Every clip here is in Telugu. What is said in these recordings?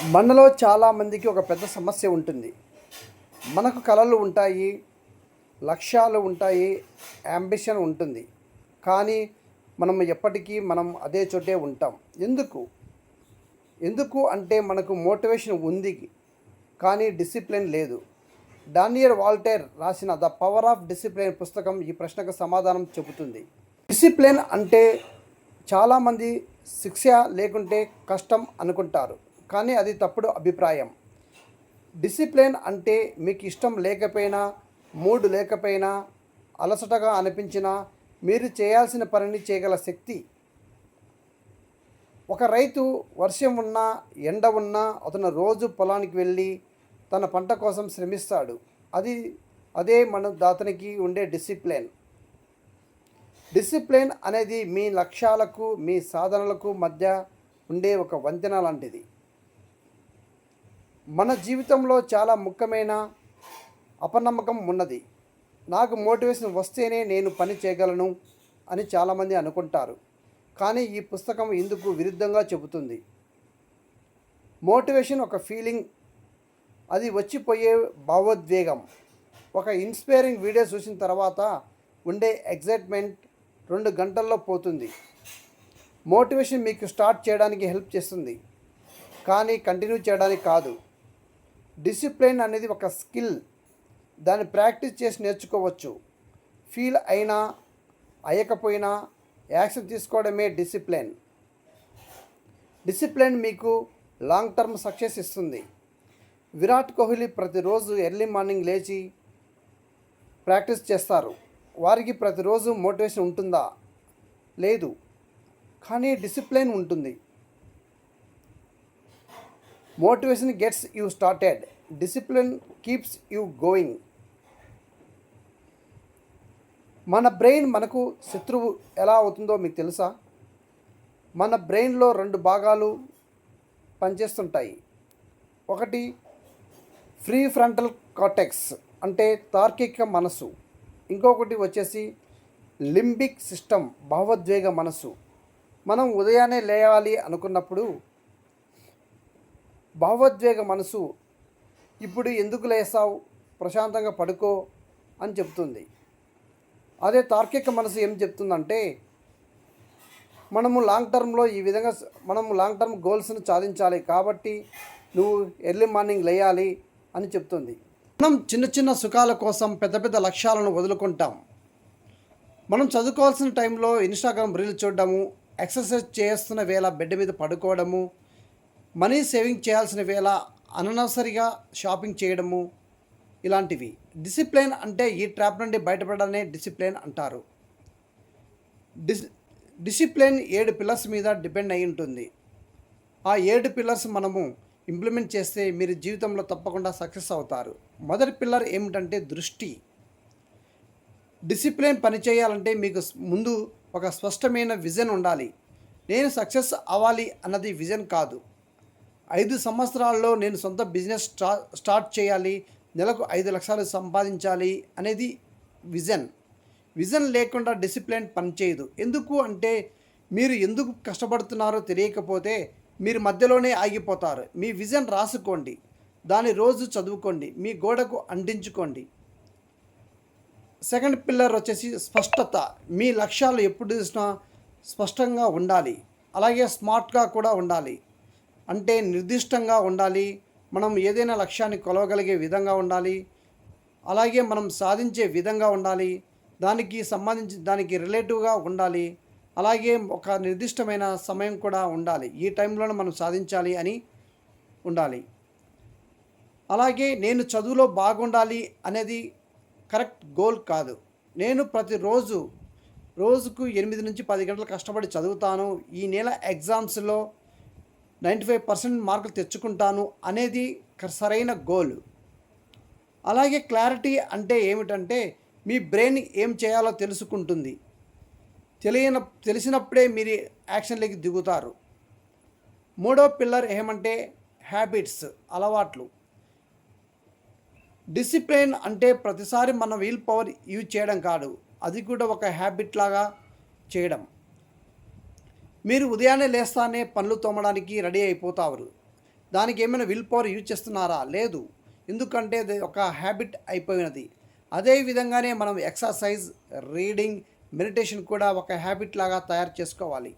మనలో చాలామందికి ఒక పెద్ద సమస్య ఉంటుంది. మనకు కలలు ఉంటాయి, లక్ష్యాలు ఉంటాయి, యాంబిషన్ ఉంటుంది. కానీ మనం ఎప్పటికీ అదే చోటే ఉంటాం. ఎందుకు? ఎందుకు అంటే మనకు మోటివేషన్ ఉంది, కానీ డిసిప్లిన్ లేదు. డానియల్ వాల్టేర్ రాసిన ద పవర్ ఆఫ్ డిసిప్లిన్ పుస్తకం ఈ ప్రశ్నకు సమాధానం చెబుతుంది. డిసిప్లిన్ అంటే చాలామంది శిక్ష లేకుంటే కష్టం అనుకుంటారు, కానీ అది తప్పుడు అభిప్రాయం. డిసిప్లిన్ అంటే మీకు ఇష్టం లేకపోయినా, మూడ్ లేకపోయినా, అలసటగా అనిపించినా మీరు చేయాల్సిన పనిని చేయగల శక్తి. ఒక రైతు వర్షం ఉన్నా ఎండ ఉన్నా అతను రోజు పొలానికి వెళ్ళి తన పంట కోసం శ్రమిస్తాడు. అదే అతనికి ఉండే డిసిప్లిన్. డిసిప్లిన్ అనేది మీ లక్ష్యాలకు మీ సాధనలకు మధ్య ఉండే ఒక వంతెన లాంటిది. మన జీవితంలో చాలా ముఖ్యమైన అపనమ్మకం ఉన్నది. నాకు మోటివేషన్ వస్తేనే నేను పని చేయగలను అని చాలామంది అనుకుంటారు, కానీ ఈ పుస్తకం ఇందుకు విరుద్ధంగా చెబుతుంది. మోటివేషన్ ఒక ఫీలింగ్, అది వచ్చిపోయే భావోద్వేగం. ఒక ఇన్స్పైరింగ్ వీడియో చూసిన తర్వాత ఉండే ఎగ్జైట్మెంట్ 2 గంటల్లో పోతుంది. మోటివేషన్ మీకు స్టార్ట్ చేయడానికి హెల్ప్ చేస్తుంది, కానీ కంటిన్యూ చేయడానికి కాదు. డిసిప్లిన్ అనేది ఒక స్కిల్, దాన్ని ప్రాక్టీస్ చేసి నేర్చుకోవచ్చు. ఫీల్ అయినా అయ్యకపోయినా యాక్షన్ తీసుకోవడమే డిసిప్లిన్. డిసిప్లిన్ మీకు లాంగ్ టర్మ్ సక్సెస్ ఇస్తుంది. విరాట్ కోహ్లీ ప్రతిరోజు ఎర్లీ మార్నింగ్ లేచి ప్రాక్టీస్ చేస్తారు. వారికి ప్రతిరోజు మోటివేషన్ ఉంటుందా? లేదు, కానీ డిసిప్లిన్ ఉంటుంది. Motivation gets you started, discipline keeps you going. మన బ్రెయిన్ మనకు శత్రువు ఎలా అవుతుందో మీకు తెలుసా? మన బ్రెయిన్లో 2 భాగాలు పనిచేస్తుంటాయి. ఒకటి ఫ్రీ ఫ్రంటల్ కార్టెక్స్ అంటే తార్కిక మనసు, ఇంకొకటి వచ్చేసి లింబిక్ సిస్టమ్ భావోద్వేగ మనసు. మనం ఉదయాన్నే లేవాలి అనుకున్నప్పుడు భావోద్వేగ మనసు ఇప్పుడు ఎందుకు లేస్తావు, ప్రశాంతంగా పడుకో అని చెప్తుంది. అదే తార్కిక మనసు ఏం చెప్తుందంటే మనము లాంగ్ టర్మ్ గోల్స్ను సాధించాలి, కాబట్టి నువ్వు ఎర్లీ మార్నింగ్ లేయాలి అని చెప్తుంది. మనం చిన్న చిన్న సుఖాల కోసం పెద్ద పెద్ద లక్ష్యాలను వదులుకుంటాం. మనం చదువుకోవాల్సిన టైంలో ఇన్స్టాగ్రామ్ రీల్ చూడడము, ఎక్సర్సైజ్ చేస్తున్న వేళ బెడ్ మీద పడుకోవడము, మనీ సేవింగ్ చేయాల్సిన వేళ అనవసరిగా షాపింగ్ చేయడము, ఇలాంటివి. డిసిప్లిన్ అంటే ఈ ట్రాప్ నుండి బయటపడడాన్ని డిసిప్లిన్ అంటారు. డిసిప్లిన్ 7 పిల్లర్స్ మీద డిపెండ్ అయి ఉంటుంది. ఆ 7 పిల్లర్స్ మనము ఇంప్లిమెంట్ చేస్తే మీరు జీవితంలో తప్పకుండా సక్సెస్ అవుతారు. మొదటి పిల్లర్ ఏమిటంటే దృష్టి. డిసిప్లిన్ పనిచేయాలంటే మీకు ముందు ఒక స్పష్టమైన విజన్ ఉండాలి. నేను సక్సెస్ అవ్వాలి అన్నది విజన్ కాదు. 5 సంవత్సరాల్లో నేను సొంత బిజినెస్ స్టార్ట్ చేయాలి, నెలకు 5 లక్షలు సంపాదించాలి అనేది విజన్. విజన్ లేకుండా డిసిప్లిన్ పనిచేయదు. ఎందుకు అంటే మీరు ఎందుకు కష్టపడుతున్నారో తెలియకపోతే మీరు మధ్యలోనే ఆగిపోతారు. మీ విజన్ రాసుకోండి, దాన్ని రోజు చదువుకోండి, మీ గోడకు అంటించుకోండి. సెకండ్ పిల్లర్ వచ్చేసి స్పష్టత. మీ లక్ష్యాలు ఎప్పుడు చూసినా స్పష్టంగా ఉండాలి, అలాగే స్మార్ట్గా కూడా ఉండాలి. అంటే నిర్దిష్టంగా ఉండాలి, మనం ఏదైనా లక్ష్యాన్ని కొలవగలిగే విధంగా ఉండాలి, అలాగే మనం సాధించే విధంగా ఉండాలి, దానికి రిలేటివ్గా ఉండాలి, అలాగే ఒక నిర్దిష్టమైన సమయం కూడా ఉండాలి. ఈ టైంలోనే మనం సాధించాలి అని ఉండాలి. అలాగే నేను చదువులో బాగుండాలి అనేది కరెక్ట్ గోల్ కాదు. నేను రోజుకు 8 నుంచి 10 గంటలు కష్టపడి చదువుతాను, ఈ నెల ఎగ్జామ్స్లో 95% మార్కులు తెచ్చుకుంటాను అనేది సరైన గోల్. అలాగే క్లారిటీ అంటే ఏమిటంటే మీ బ్రెయిన్ ఏం చేయాలో తెలుసుకుంటుంది. తెలిసినప్పుడే మీరు యాక్షన్లోకి దిగుతారు. మూడో పిల్లర్ ఏమంటే హ్యాబిట్స్, అలవాట్లు. డిసిప్లిన్ అంటే ప్రతిసారి మన విల్ పవర్ యూజ్ చేయడం కాదు, అది కూడా ఒక హ్యాబిట్ లాగా చేయడం. మీరు ఉదయాన్నే లేస్తానే పనులు తోమడానికి రెడీ అయిపోతారు. దానికి ఏమైనా విల్ పవర్ యూజ్ చేస్తున్నారా? లేదు. ఎందుకంటే అది ఒక హ్యాబిట్ అయిపోయినది. అదే విధంగానే మనం ఎక్సర్సైజ్, రీడింగ్, మెడిటేషన్ కూడా ఒక హ్యాబిట్ లాగా తయారు చేసుకోవాలి.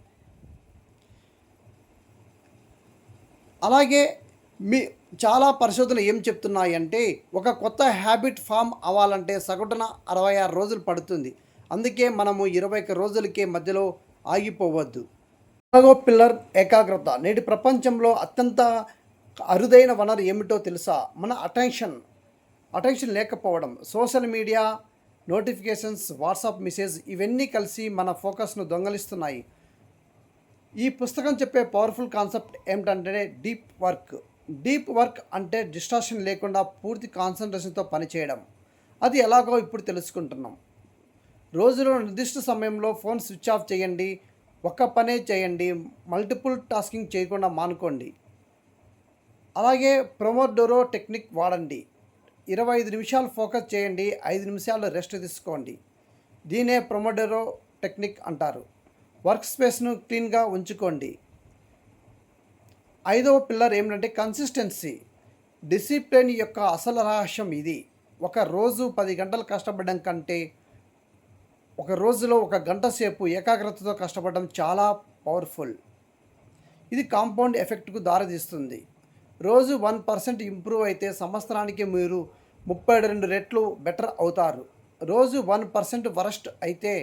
అలాగే మీ చాలా పరిశోధనలు ఏం చెప్తున్నాయంటే ఒక కొత్త హ్యాబిట్ ఫామ్ అవ్వాలంటే సగటున 66 రోజులు పడుతుంది. అందుకే మనము 21 రోజులకే మధ్యలో ఆగిపోవద్దు. 4వ పిల్లర్ ఏకాగ్రత. నేటి ప్రపంచంలో అత్యంత అరుదైన వనరు ఏమిటో తెలుసా? మన అటెన్షన్ లేకపోవడం. Social media, notifications, WhatsApp message ఇవన్నీ కలిసి మన ఫోకస్ను దొంగలిస్తున్నాయి. ఈ పుస్తకం చెప్పే పవర్ఫుల్ కాన్సెప్ట్ ఏమిటంటే డీప్ వర్క్ అంటే డిస్ట్రాక్షన్ లేకుండా పూర్తి కాన్సన్ట్రేషన్తో పనిచేయడం. అది ఎలాగో ఇప్పుడు తెలుసుకుంటున్నాం. రోజులో నిర్దిష్ట సమయంలో ఫోన్ స్విచ్ ఆఫ్ చేయండి. ఒక్క పనే చేయండి. మల్టిపుల్ టాస్కింగ్ చేయకుండా మానుకోండి. అలాగే ప్రొమోడోరో టెక్నిక్ వాడండి. 25 నిమిషాలు ఫోకస్ చేయండి, 5 నిమిషాలు రెస్ట్ తీసుకోండి. దీనే ప్రొమోడోరో టెక్నిక్ అంటారు. వర్క్ స్పేస్ను క్లీన్గా ఉంచుకోండి. 5వ పిల్లర్ ఏమిటంటే కన్సిస్టెన్సీ. డిసిప్లిన్ యొక్క అసలు రహస్యం ఇది. ఒక రోజు 10 గంటలు కష్టపడడం కంటే ఒక రోజులో 1 గంట సేపు ఏకాగ్రతతో కష్టపడడం చాలా పవర్ఫుల్. ఇది కాంపౌండ్ ఎఫెక్ట్కు దారితీస్తుంది. రోజు 1% ఇంప్రూవ్ అయితే సంవత్సరానికి మీరు 32 రెట్లు బెటర్ అవుతారు. రోజు 1% వరస్ట్ అయితే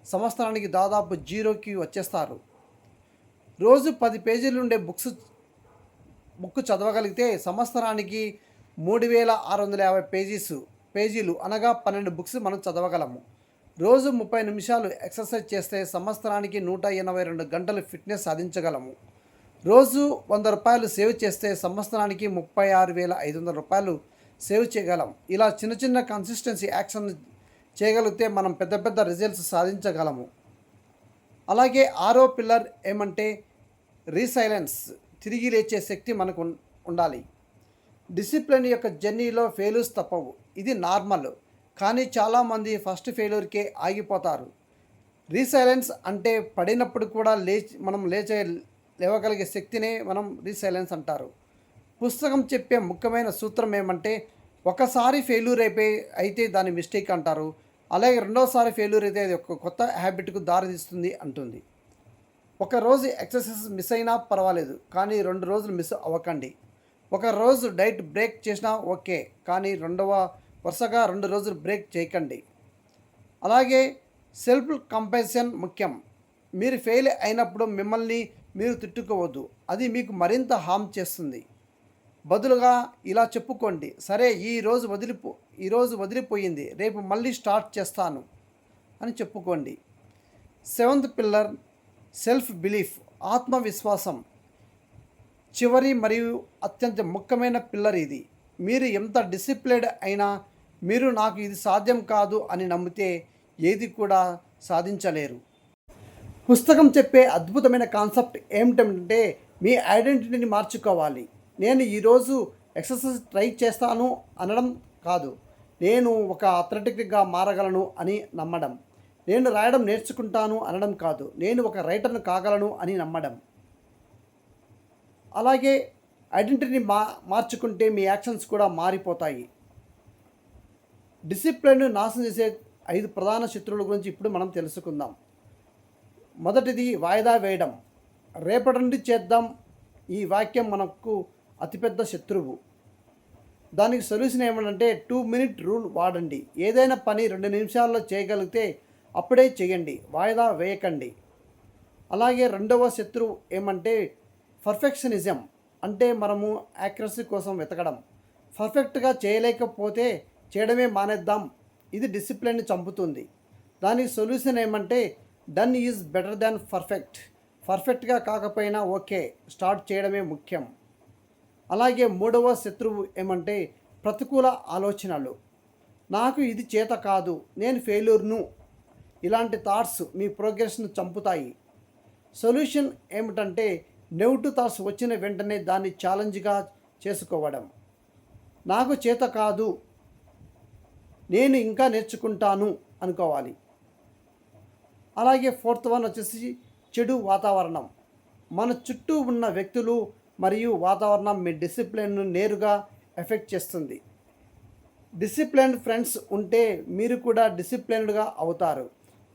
సంవత్సరానికి దాదాపు జీరోకి వచ్చేస్తారు. రోజు 10 పేజీలు ఉండే బుక్ చదవగలిగితే సంవత్సరానికి 3650 పేజీలు అనగా 12 బుక్స్ మనం చదవగలము. రోజు 30 నిమిషాలు ఎక్సర్సైజ్ చేస్తే సంవత్సరానికి 182 గంటలు ఫిట్నెస్ సాధించగలము. రోజు ₹100 సేవ్ చేస్తే సంవత్సరానికి ₹36,500 సేవ్ చేయగలం. ఇలా చిన్న చిన్న కన్సిస్టెన్సీ యాక్షన్ చేయగలిగితే మనం పెద్ద పెద్ద రిజల్ట్స్ సాధించగలము. అలాగే 6వ పిల్లర్ ఏమంటే రీసైలెన్స్. తిరిగి లేచే శక్తి మనకు ఉండాలి. డిసిప్లిన్ యొక్క జర్నీలో ఫెయిల్యూర్స్ తప్పవు. ఇది నార్మల్. కానీ చాలామంది ఫస్ట్ ఫెయిల్యూర్కే ఆగిపోతారు. రీసైలెన్స్ అంటే పడినప్పుడు కూడా మనం లేవగలిగే శక్తినే మనం రీసైలెన్స్ అంటారు. పుస్తకం చెప్పే ముఖ్యమైన సూత్రం ఏమంటే ఒకసారి ఫెయిల్యూర్ అయితే దాన్ని మిస్టేక్ అంటారు. అలాగే రెండోసారి ఫెయిల్యూర్ అయితే అది ఒక కొత్త హ్యాబిట్కు దారితీస్తుంది అంటుంది. ఒక రోజు ఎక్సర్సైజ్ మిస్ అయినా పర్వాలేదు, కానీ 2 రోజులు మిస్ అవ్వకండి. ఒక రోజు డైట్ బ్రేక్ చేసినా ఓకే, కానీ వరుసగా 2 రోజులు బ్రేక్ చేయకండి. అలాగే సెల్ఫ్ కంపాషన్ ముఖ్యం. మీరు ఫెయిల్ అయినప్పుడు మిమ్మల్ని మీరు తిట్టుకోవద్దు. అది మీకు మరింత హామ్ చేస్తుంది. బదులుగా ఇలా చెప్పుకోండి, సరే ఈరోజు వదిలిపోయింది, రేపు మళ్ళీ స్టార్ట్ చేస్తాను అని చెప్పుకోండి. 7th పిల్లర్ సెల్ఫ్ బిలీఫ్, ఆత్మవిశ్వాసం. చివరి మరియు అత్యంత ముఖ్యమైన పిల్లర్ ఇది. మీరు ఎంత డిసిప్లిన్డ్ అయినా మీరు నాకు ఇది సాధ్యం కాదు అని నమ్మితే ఏది కూడా సాధించలేరు. పుస్తకం చెప్పే అద్భుతమైన కాన్సెప్ట్ ఏమిటంటే మీ ఐడెంటిటీని మార్చుకోవాలి. నేను ఈరోజు ఎక్సర్సైజ్ ట్రై చేస్తాను అనడం కాదు, నేను ఒక అథ్లెటిక్గా మారగలను అని నమ్మడం. నేను రాయడం నేర్చుకుంటాను అనడం కాదు, నేను ఒక రైటర్ను కాగలను అని నమ్మడం. అలాగే ఐడెంటిటీని మార్చుకుంటే మీ యాక్షన్స్ కూడా మారిపోతాయి. డిసిప్లిన్ నాశనం చేసే 5 ప్రధాన శత్రువుల గురించి ఇప్పుడు మనం తెలుసుకుందాం. మొదటిది వాయిదా వేయడం. రేపటి నుండి చేద్దాం. ఈ వాక్యం మనకు అతిపెద్ద శత్రువు. దానికి సొల్యూషన్ ఏమంటే 2 minute రూల్ వాడండి. ఏదైనా పని 2 నిమిషాల్లో చేయగలిగితే అప్పుడే చేయండి, వాయిదా వేయకండి. అలాగే రెండవ శత్రువు ఏమంటే పర్ఫెక్షనిజం. అంటే మనము యాక్యురసీ కోసం వెతకడం. పర్ఫెక్ట్గా చేయలేకపోతే చేయడమే మానేద్దాం. ఇది డిసిప్లిన్ని చంపుతుంది. దానికి సొల్యూషన్ ఏమంటే done is better than perfect. పర్ఫెక్ట్గా కాకపోయినా ఓకే, స్టార్ట్ చేయడమే ముఖ్యం. అలాగే మూడవ శత్రువు ఏమంటే ప్రతికూల ఆలోచనలు. నాకు ఇది చేత కాదు, నేను ఫెయిల్యూర్ను. ఇలాంటి థాట్స్ మీ ప్రోగ్రెస్ను చంపుతాయి. సొల్యూషన్ ఏమిటంటే నెగటివ్ థాట్స్ వచ్చిన వెంటనే దాన్ని ఛాలెంజ్గా చేసుకోవడం. నాకు చేత కాదు, నేను ఇంకా నేర్చుకుంటాను అనుకోవాలి. అలాగే 4th వన్ వచ్చేసి చెడు వాతావరణం. మన చుట్టూ ఉన్న వ్యక్తులు మరియు వాతావరణం మీ డిసిప్లిన్ను నేరుగా ఎఫెక్ట్ చేస్తుంది. డిసిప్లైన్డ్ ఫ్రెండ్స్ ఉంటే మీరు కూడా డిసిప్లైన్డ్గా అవుతారు.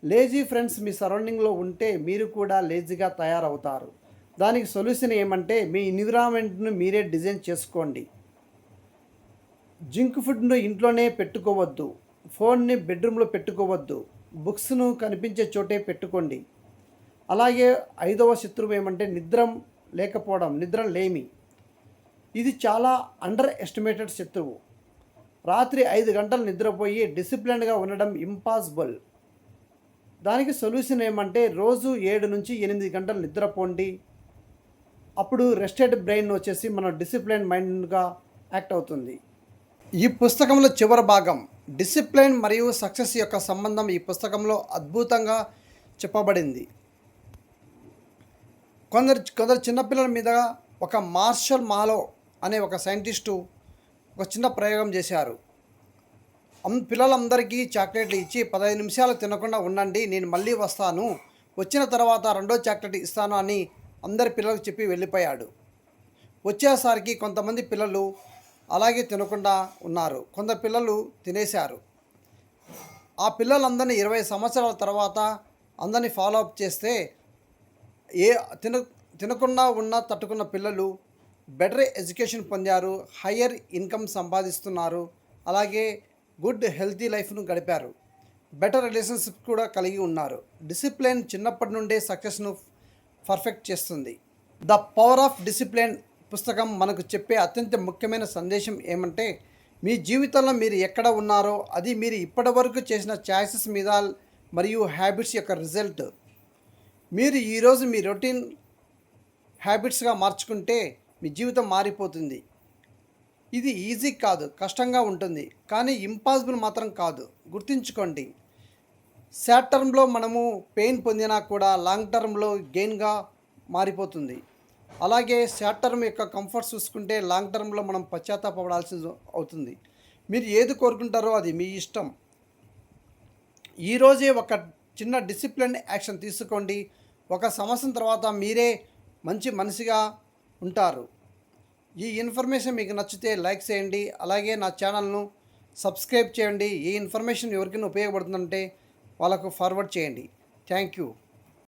లేజీ ఫ్రెండ్స్ మీ సరౌండింగ్లో ఉంటే మీరు కూడా లేజీగా తయారవుతారు. దానికి సొల్యూషన్ ఏమంటే మీ ఎన్విరాన్మెంట్ను మీరే డిజైన్ చేసుకోండి. జంక్ ఫుడ్ను ఇంట్లోనే పెట్టుకోవద్దు. ఫోన్ని బెడ్రూమ్లో పెట్టుకోవద్దు. బుక్స్ను కనిపించే చోటే పెట్టుకోండి. అలాగే 5వ శత్రువు ఏమంటే నిద్ర లేమి. ఇది చాలా అండర్ ఎస్టిమేటెడ్ శత్రువు. రాత్రి 5 గంటలు నిద్రపోయి డిసిప్లిన్డ్గా ఉండడం ఇంపాసిబుల్. దానికి సొల్యూషన్ ఏమంటే రోజు 7 నుంచి 8 గంటలు నిద్రపోండి. అప్పుడు రెస్టెడ్ బ్రెయిన్ వచ్చేసి మన డిసిప్లైన్ మైండ్గా యాక్ట్ అవుతుంది. ఈ పుస్తకంలో చివరి భాగం డిసిప్లైన్ మరియు సక్సెస్ యొక్క సంబంధం ఈ పుస్తకంలో అద్భుతంగా చెప్పబడింది. కొందరు చిన్నపిల్లల మీద ఒక మార్షల్ మాలో అనే ఒక సైంటిస్టు ఒక చిన్న ప్రయోగం చేశారు. పిల్లలందరికీ చాక్లెట్లు ఇచ్చి 15 నిమిషాలు తినకుండా ఉండండి, నేను మళ్ళీ వస్తాను, వచ్చిన తర్వాత 2వ చాక్లెట్ ఇస్తాను అని అందరి పిల్లలకు చెప్పి వెళ్ళిపోయాడు. వచ్చేసరికి కొంతమంది పిల్లలు అలాగే తినకుండా ఉన్నారు, కొందరు పిల్లలు తినేశారు. ఆ పిల్లలందరినీ 20 సంవత్సరాల తర్వాత అందరినీ ఫాలో అప్ చేస్తే తినకుండా తట్టుకున్న పిల్లలు బెటర్ ఎడ్యుకేషన్ పొందారు, హయ్యర్ ఇన్కమ్ సంపాదిస్తున్నారు, అలాగే గుడ్ హెల్తీ లైఫ్ను గడిపారు, బెటర్ రిలేషన్షిప్ కూడా కలిగి ఉన్నారు. డిసిప్లిన్ చిన్నప్పటి నుండే సక్సెస్ను పర్ఫెక్ట్ చేస్తుంది. ద పవర్ ఆఫ్ డిసిప్లిన్ పుస్తకం మనకు చెప్పే అత్యంత ముఖ్యమైన సందేశం ఏమంటే మీ జీవితంలో మీరు ఎక్కడ ఉన్నారో అది మీరు ఇప్పటివరకు చేసిన చాయిసెస్ మీద మరియు హ్యాబిట్స్ యొక్క రిజల్ట్. మీరు ఈరోజు మీ రొటీన్ హ్యాబిట్స్గా మార్చుకుంటే మీ జీవితం మారిపోతుంది. ఇది ఈజీ కాదు, కష్టంగా ఉంటుంది, కానీ ఇంపాసిబుల్ మాత్రం కాదు. గుర్తుంచుకోండి, షార్ట్ టర్మ్లో మనము పెయిన్ పొందినా కూడా లాంగ్ టర్మ్లో గెయిన్గా మారిపోతుంది. అలాగే షార్ట్ టర్మ్ యొక్క కంఫర్ట్స్ చూసుకుంటే లాంగ్ టర్మ్లో మనం పశ్చాత్తాపడాల్సి అవుతుంది. మీరు ఏది కోరుకుంటారో అది మీ ఇష్టం. ఈరోజే ఒక చిన్న డిసిప్లిన్ యాక్షన్ తీసుకోండి. 1 సంవత్సరం తర్వాత మీరే మంచి మనిషిగా ఉంటారు. ఈ ఇన్ఫర్మేషన్ మీకు నచ్చితే లైక్ చేయండి, అలాగే నా ఛానల్ను సబ్స్క్రైబ్ చేయండి. ఈ ఇన్ఫర్మేషన్ ఎవరికైనా ఉపయోగపడుతుందంటే వాళ్ళకు ఫార్వర్డ్ చేయండి. Thank you.